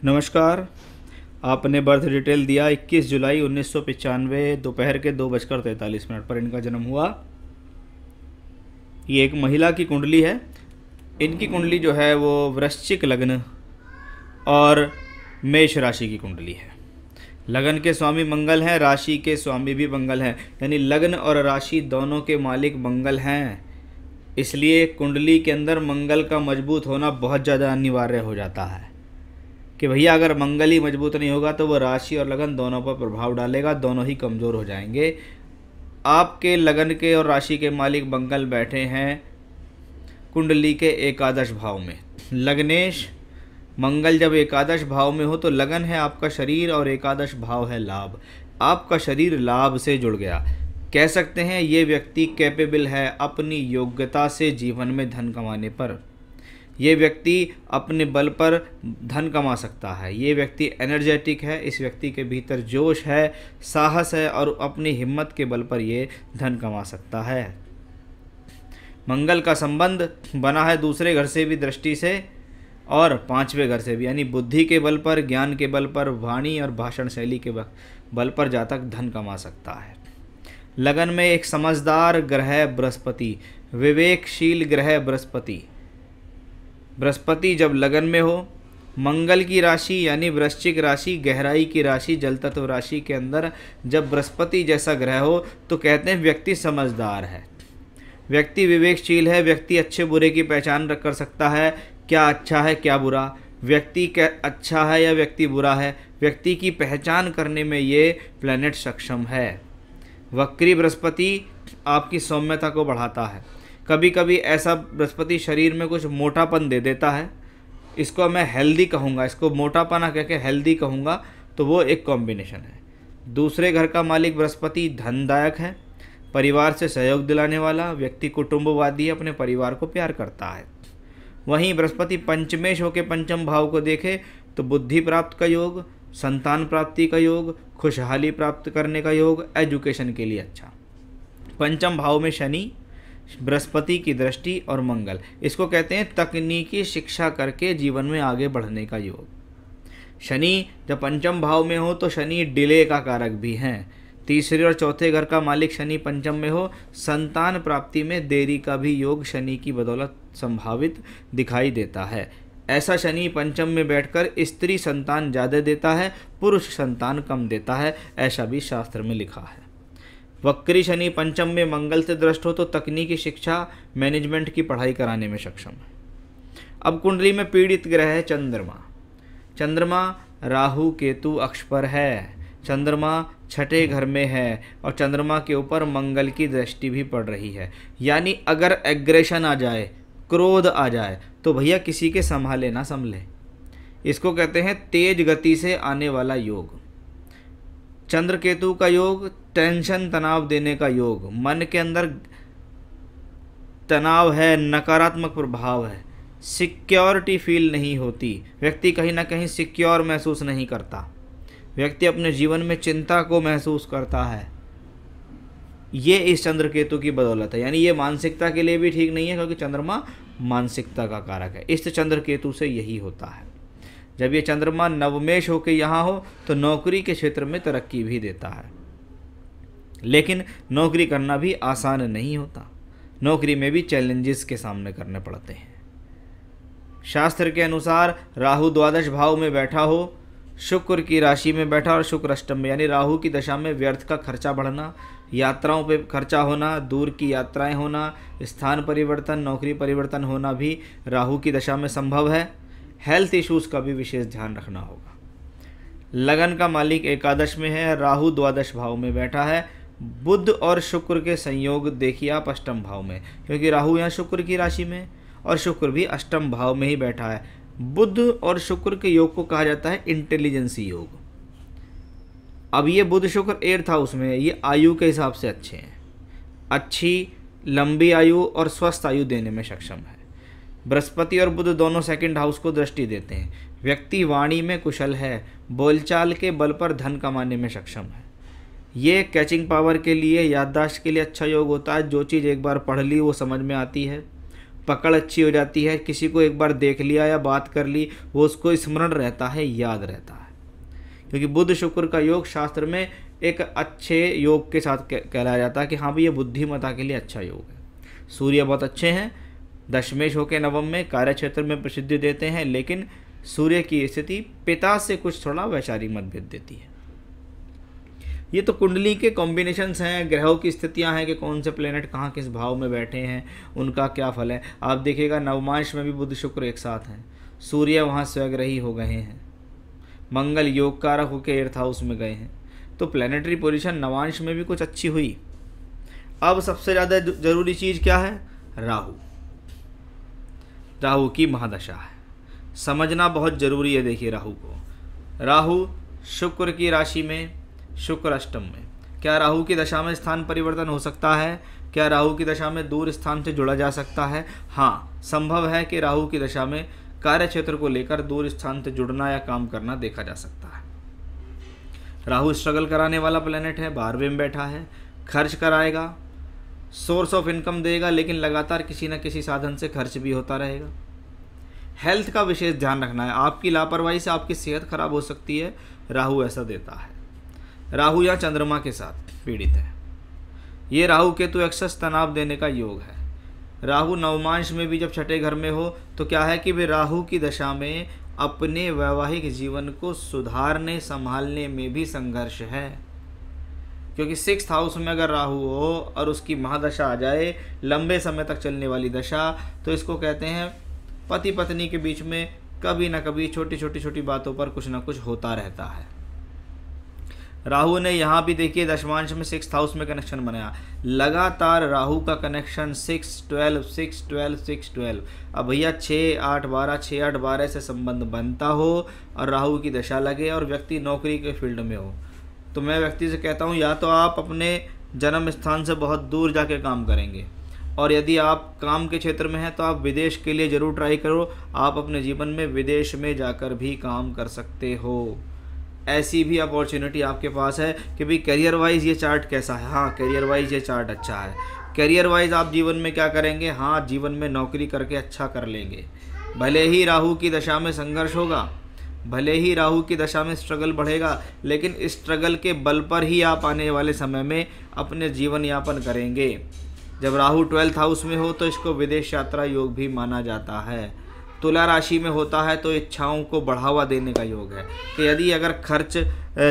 नमस्कार। आपने birth detail दिया 21 जुलाई 1995 दोपहर के 2:43 पर इनका जन्म हुआ। ये एक महिला की कुंडली है। इनकी कुंडली जो है वो वृश्चिक लग्न और मेष राशि की कुंडली है। लगन के स्वामी मंगल हैं, राशि के स्वामी भी मंगल हैं, यानी लग्न और राशि दोनों के मालिक मंगल हैं। इसलिए कुंडली के अंदर मंगल का मजबूत होना बहुत ज़्यादा अनिवार्य हो जाता है कि भैया अगर मंगल ही मजबूत नहीं होगा तो वो राशि और लगन दोनों पर प्रभाव डालेगा, दोनों ही कमज़ोर हो जाएंगे। आपके लगन के और राशि के मालिक मंगल बैठे हैं कुंडली के एकादश भाव में। लग्नेश मंगल जब एकादश भाव में हो तो लगन है आपका शरीर और एकादश भाव है लाभ। आपका शरीर लाभ से जुड़ गया। कह सकते हैं ये व्यक्ति कैपेबल है अपनी योग्यता से जीवन में धन कमाने पर। ये व्यक्ति अपने बल पर धन कमा सकता है। ये व्यक्ति एनर्जेटिक है, इस व्यक्ति के भीतर जोश है, साहस है और अपनी हिम्मत के बल पर ये धन कमा सकता है। मंगल का संबंध बना है दूसरे घर से भी दृष्टि से और पांचवें घर से भी, यानी बुद्धि के बल पर, ज्ञान के बल पर, वाणी और भाषण शैली के बल पर जातक धन कमा सकता है। लगन में एक समझदार ग्रह बृहस्पति, विवेकशील ग्रह बृहस्पति। बृहस्पति जब लगन में हो, मंगल की राशि यानी वृश्चिक राशि, गहराई की राशि, जल तत्व राशि के अंदर जब बृहस्पति जैसा ग्रह हो तो कहते हैं व्यक्ति समझदार है, व्यक्ति विवेकशील है, व्यक्ति अच्छे बुरे की पहचान कर सकता है, क्या अच्छा है क्या बुरा, व्यक्ति क्या अच्छा है या व्यक्ति बुरा है, व्यक्ति की पहचान करने में ये प्लैनेट सक्षम है। वक्री बृहस्पति आपकी सौम्यता को बढ़ाता है। कभी कभी ऐसा बृहस्पति शरीर में कुछ मोटापन दे देता है, इसको मैं हेल्दी कहूँगा, इसको मोटापन ना कह के हेल्दी कहूँगा, तो वो एक कॉम्बिनेशन है। दूसरे घर का मालिक बृहस्पति धनदायक है, परिवार से सहयोग दिलाने वाला, व्यक्ति कुटुंबवादी है, अपने परिवार को प्यार करता है। वहीं बृहस्पति पंचमेश होकर पंचम भाव को देखे तो बुद्धि प्राप्त का योग, संतान प्राप्ति का योग, खुशहाली प्राप्त करने का योग, एजुकेशन के लिए अच्छा। पंचम भाव में शनि, बृहस्पति की दृष्टि और मंगल, इसको कहते हैं तकनीकी शिक्षा करके जीवन में आगे बढ़ने का योग। शनि जब पंचम भाव में हो तो शनि डिले का कारक भी हैं। तीसरे और चौथे घर का मालिक शनि पंचम में हो, संतान प्राप्ति में देरी का भी योग शनि की बदौलत संभावित दिखाई देता है। ऐसा शनि पंचम में बैठकर स्त्री संतान ज़्यादा देता है, पुरुष संतान कम देता है, ऐसा भी शास्त्र में लिखा है। वक्री शनि पंचम में मंगल से दृष्ट हो तो तकनीकी शिक्षा, मैनेजमेंट की पढ़ाई कराने में सक्षम है। अब कुंडली में पीड़ित ग्रह है चंद्रमा। चंद्रमा राहु केतु अक्ष पर है, चंद्रमा छठे घर में है और चंद्रमा के ऊपर मंगल की दृष्टि भी पड़ रही है। यानी अगर एग्रेशन आ जाए, क्रोध आ जाए तो भैया किसी के संभाले ना संभले। इसको कहते हैं तेज गति से आने वाला योग। चंद्र केतु का योग टेंशन तनाव देने का योग, मन के अंदर तनाव है, नकारात्मक प्रभाव है, सिक्योरिटी फील नहीं होती, व्यक्ति कहीं ना कहीं सिक्योर महसूस नहीं करता, व्यक्ति अपने जीवन में चिंता को महसूस करता है। ये इस चंद्र केतु की बदौलत है। यानी ये मानसिकता के लिए भी ठीक नहीं है क्योंकि चंद्रमा मानसिकता का कारक है। इस चंद्र केतु से यही होता है। जब ये चंद्रमा नवमेश होकर यहाँ हो तो नौकरी के क्षेत्र में तरक्की भी देता है, लेकिन नौकरी करना भी आसान नहीं होता, नौकरी में भी चैलेंजेस के सामने करने पड़ते हैं। शास्त्र के अनुसार राहु द्वादश भाव में बैठा हो, शुक्र की राशि में बैठा और शुक्र अष्टम में, यानी राहु की दशा में व्यर्थ का खर्चा बढ़ना, यात्राओं पे खर्चा होना, दूर की यात्राएं होना, स्थान परिवर्तन, नौकरी परिवर्तन होना भी राहु की दशा में संभव है। हेल्थ इश्यूज़ का भी विशेष ध्यान रखना होगा। लगन का मालिक एकादश में है, राहु द्वादश भाव में बैठा है। बुध और शुक्र के संयोग देखिए आप अष्टम भाव में, क्योंकि राहु यहाँ शुक्र की राशि में और शुक्र भी अष्टम भाव में ही बैठा है। बुध और शुक्र के योग को कहा जाता है इंटेलिजेंसी योग। अब ये बुध शुक्र एर्थ हाउस में है, ये आयु के हिसाब से अच्छे हैं, अच्छी लंबी आयु और स्वस्थ आयु देने में सक्षम है। बृहस्पति और बुध दोनों सेकंड हाउस को दृष्टि देते हैं। व्यक्ति वाणी में कुशल है, बोलचाल के बल पर धन कमाने में सक्षम है। ये कैचिंग पावर के लिए, याददाश्त के लिए अच्छा योग होता है। जो चीज़ एक बार पढ़ ली वो समझ में आती है। पकड़ अच्छी हो जाती है, किसी को एक बार देख लिया या बात कर ली वो उसको स्मरण रहता है, याद रहता है। क्योंकि बुध शुक्र का योग शास्त्र में एक अच्छे योग के साथ कहलाया जाता है कि हाँ भाई ये बुद्धिमत्ता के लिए अच्छा योग है। सूर्य बहुत अच्छे हैं, दशमेश होकर नवम में कार्य क्षेत्र में प्रसिद्धि देते हैं, लेकिन सूर्य की स्थिति पिता से कुछ थोड़ा वैचारिक मतभेद देती है। ये तो कुंडली के कॉम्बिनेशंस हैं, ग्रहों की स्थितियां हैं कि कौन से प्लेनेट कहाँ किस भाव में बैठे हैं, उनका क्या फल है। आप देखिएगा नवमांश में भी बुध शुक्र एक साथ हैं, सूर्य वहाँ स्वग्रही हो गए हैं, मंगल योग कारक होकर एर्थ हाउस में गए हैं, तो प्लेनेटरी पोजीशन नवांश में भी कुछ अच्छी हुई। अब सबसे ज़्यादा जरूरी चीज़ क्या है? राहु। राहु की महादशा है, समझना बहुत जरूरी है। देखिए राहु को, राहु शुक्र की राशि में, शुक्र अष्टम में। क्या राहु की दशा में स्थान परिवर्तन हो सकता है? क्या राहु की दशा में दूर स्थान से जुड़ा जा सकता है? हाँ, संभव है कि राहु की दशा में कार्य क्षेत्र को लेकर दूर स्थान से जुड़ना या काम करना देखा जा सकता है। राहु स्ट्रगल कराने वाला प्लेनेट है, 12वें में बैठा है, खर्च कराएगा, सोर्स ऑफ इनकम देगा, लेकिन लगातार किसी न किसी साधन से खर्च भी होता रहेगा। हेल्थ का विशेष ध्यान रखना है, आपकी लापरवाही से आपकी सेहत खराब हो सकती है, राहु ऐसा देता है। राहु या चंद्रमा के साथ पीड़ित है, ये राहु केतु एक्सेस तनाव देने का योग है। राहु नवमांश में भी जब छठे घर में हो तो क्या है कि वे राहु की दशा में अपने वैवाहिक जीवन को सुधारने संभालने में भी संघर्ष है। क्योंकि 6th हाउस में अगर राहु हो और उसकी महादशा आ जाए, लंबे समय तक चलने वाली दशा, तो इसको कहते हैं पति पत्नी के बीच में कभी ना कभी छोटी बातों पर कुछ ना कुछ होता रहता है। राहु ने यहाँ भी देखिए दशमांश में 6th हाउस में कनेक्शन बनाया, लगातार राहु का कनेक्शन 6-12 6-12 6-12। अब भैया 6-8-12 6-8-12 से संबंध बनता हो और राहु की दशा लगे और व्यक्ति नौकरी के फील्ड में हो, तो मैं व्यक्ति से कहता हूँ या तो आप अपने जन्म स्थान से बहुत दूर जाके काम करेंगे, और यदि आप काम के क्षेत्र में हैं तो आप विदेश के लिए ज़रूर ट्राई करो। आप अपने जीवन में विदेश में जाकर भी काम कर सकते हो, ऐसी भी अपॉर्चुनिटी आपके पास है कि भाई करियर वाइज ये चार्ट कैसा है। हाँ, करियर वाइज ये चार्ट अच्छा है। करियर वाइज आप जीवन में क्या करेंगे? हाँ, जीवन में नौकरी करके अच्छा कर लेंगे। भले ही राहु की दशा में संघर्ष होगा, भले ही राहु की दशा में स्ट्रगल बढ़ेगा, लेकिन इस स्ट्रगल के बल पर ही आप आने वाले समय में अपने जीवन यापन करेंगे। जब राहु 12th हाउस में हो तो इसको विदेश यात्रा योग भी माना जाता है। तुला राशि में होता है तो इच्छाओं को बढ़ावा देने का योग है कि यदि अगर खर्च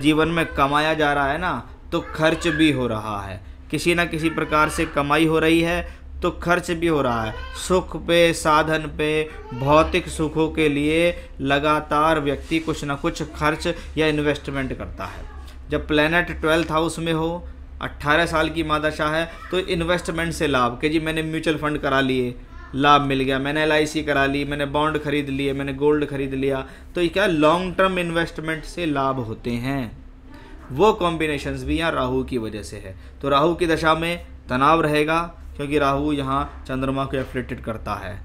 जीवन में कमाया जा रहा है ना, तो खर्च भी हो रहा है, किसी न किसी प्रकार से कमाई हो रही है तो खर्च भी हो रहा है। सुख पे, साधन पे, भौतिक सुखों के लिए लगातार व्यक्ति कुछ न कुछ खर्च या इन्वेस्टमेंट करता है। जब प्लैनेट 12th हाउस में हो, 18 साल की महादशा है, तो इन्वेस्टमेंट से लाभ कि जी मैंने म्यूचुअल फंड करा लिए, लाभ मिल गया, मैंने LIC करा ली, मैंने बॉन्ड खरीद लिए, मैंने गोल्ड खरीद लिया, तो ये क्या लॉन्ग टर्म इन्वेस्टमेंट से लाभ होते हैं। वो कॉम्बिनेशंस भी यहाँ राहु की वजह से है। तो राहु की दशा में तनाव रहेगा क्योंकि राहु यहाँ चंद्रमा को एफ्लिक्टेड करता है।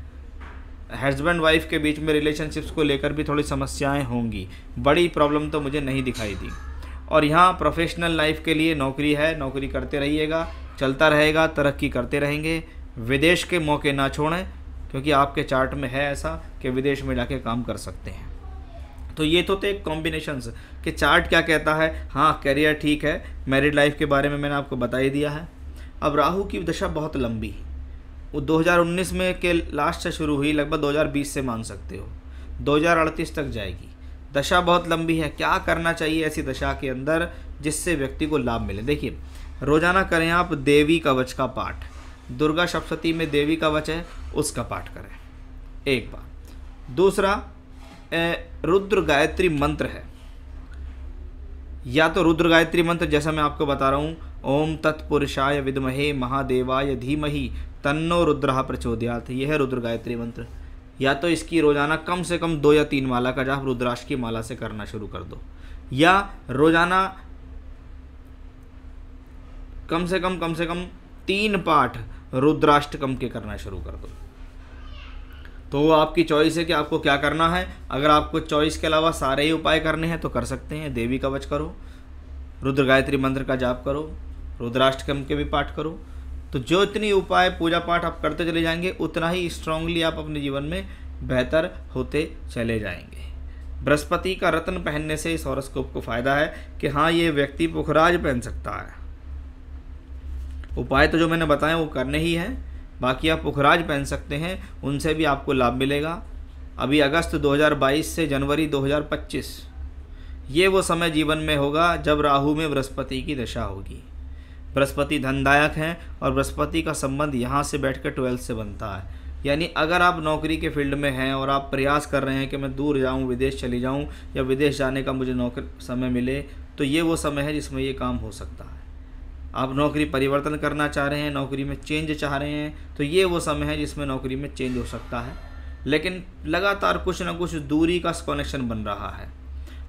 हस्बैंड वाइफ के बीच में रिलेशनशिप्स को लेकर भी थोड़ी समस्याएं होंगी, बड़ी प्रॉब्लम तो मुझे नहीं दिखाई दी। और यहाँ प्रोफेशनल लाइफ के लिए नौकरी है, नौकरी करते रहिएगा, चलता रहेगा, तरक्की करते रहेंगे। विदेश के मौके ना छोड़ें क्योंकि आपके चार्ट में है ऐसा कि विदेश में जाके काम कर सकते हैं। तो ये तो थे कॉम्बिनेशंस कि चार्ट क्या कहता है। हाँ, करियर ठीक है, मैरिड लाइफ के बारे में मैंने आपको बता ही दिया है। अब राहु की दशा बहुत लंबी है, वो 2019 में के लास्ट से शुरू हुई, लगभग 2020 से मान सकते हो 2038 तक जाएगी। दशा बहुत लंबी है। क्या करना चाहिए ऐसी दशा के अंदर जिससे व्यक्ति को लाभ मिले? देखिए, रोजाना करें आप देवी कवच का पाठ। दुर्गा सप्तशती में देवी कवच है, उसका पाठ करें एक बार। दूसरा, रुद्र गायत्री मंत्र है, या तो रुद्र गायत्री मंत्र जैसा मैं आपको बता रहा हूँ, ओम तत्पुरुषाय विद्महे महादेवाय धीमहि तन्नो रुद्रः प्रचोदयात्, यह है रुद्र गायत्री मंत्र। या तो इसकी रोजाना कम से कम 2 या 3 माला का जाप रुद्राक्ष की माला से करना शुरू कर दो, या रोजाना कम से कम 3 पाठ रुद्राष्टकम के करना शुरू कर दो। तो वो आपकी चॉइस है कि आपको क्या करना है। अगर आपको चॉइस के अलावा सारे ही उपाय करने हैं तो कर सकते हैं। देवी कवच करो, रुद्र गायत्री मंत्र का जाप करो, रुद्राष्टकम के भी पाठ करो, तो जो इतनी उपाय पूजा पाठ आप करते चले जाएंगे उतना ही स्ट्रांगली आप अपने जीवन में बेहतर होते चले जाएंगे। बृहस्पति का रत्न पहनने से इस हॉरोस्कोप को फ़ायदा है कि हाँ, ये व्यक्ति पुखराज पहन सकता है। उपाय तो जो मैंने बताए वो करने ही हैं, बाकी आप पुखराज पहन सकते हैं, उनसे भी आपको लाभ मिलेगा। अभी अगस्त 2022 से जनवरी 2025 ये वो समय जीवन में होगा जब राहु में बृहस्पति की दशा होगी। बृहस्पति धनदायक हैं और बृहस्पति का संबंध यहाँ से बैठकर 12 से बनता है। यानी अगर आप नौकरी के फील्ड में हैं और आप प्रयास कर रहे हैं कि मैं दूर जाऊं, विदेश चली जाऊं या विदेश जाने का मुझे नौकरी समय मिले, तो ये वो समय है जिसमें ये काम हो सकता है। आप नौकरी परिवर्तन करना चाह रहे हैं, नौकरी में चेंज चाह रहे हैं, तो ये वो समय है जिसमें नौकरी में चेंज हो सकता है। लेकिन लगातार कुछ ना कुछ दूरी का कनेक्शन बन रहा है।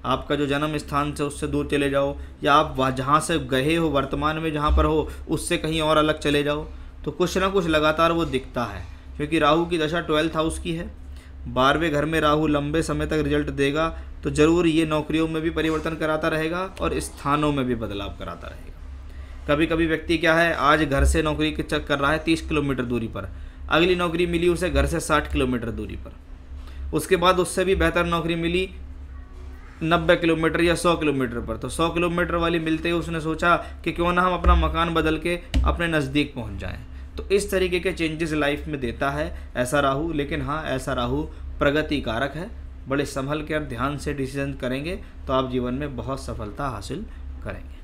आपका जो जन्म स्थान से उससे दूर चले जाओ, या आप वहाँ जहाँ से गए हो वर्तमान में जहाँ पर हो उससे कहीं और अलग चले जाओ, तो कुछ ना कुछ लगातार वो दिखता है। क्योंकि राहु की दशा 12th हाउस की है, 12वें घर में राहु लंबे समय तक रिजल्ट देगा, तो ज़रूर ये नौकरियों में भी परिवर्तन कराता रहेगा और स्थानों में भी बदलाव कराता रहेगा। कभी कभी व्यक्ति क्या है, आज घर से नौकरी कर रहा है 30 किलोमीटर दूरी पर, अगली नौकरी मिली उसे घर से 60 किलोमीटर दूरी पर, उसके बाद उससे भी बेहतर नौकरी मिली 90 किलोमीटर या 100 किलोमीटर पर। तो 100 किलोमीटर वाली मिलते ही उसने सोचा कि क्यों ना हम अपना मकान बदल के अपने नज़दीक पहुंच जाएं। तो इस तरीके के चेंजेस लाइफ में देता है ऐसा राहु। लेकिन हाँ, ऐसा राहु प्रगति कारक है। बड़े संभल कर ध्यान से डिसीजन करेंगे तो आप जीवन में बहुत सफलता हासिल करेंगे।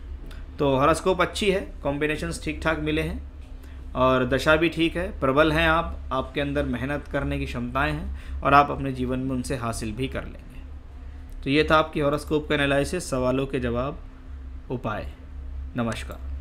तो हॉरोस्कोप अच्छी है, कॉम्बिनेशंस ठीक ठाक मिले हैं और दशा भी ठीक है, प्रबल हैं आप, आपके अंदर मेहनत करने की क्षमताएं हैं और आप अपने जीवन में उनसे हासिल भी कर लेंगे। तो ये था आपकी हॉरोस्कोप का एनालिसिस, सवालों के जवाब, उपाय। नमस्कार।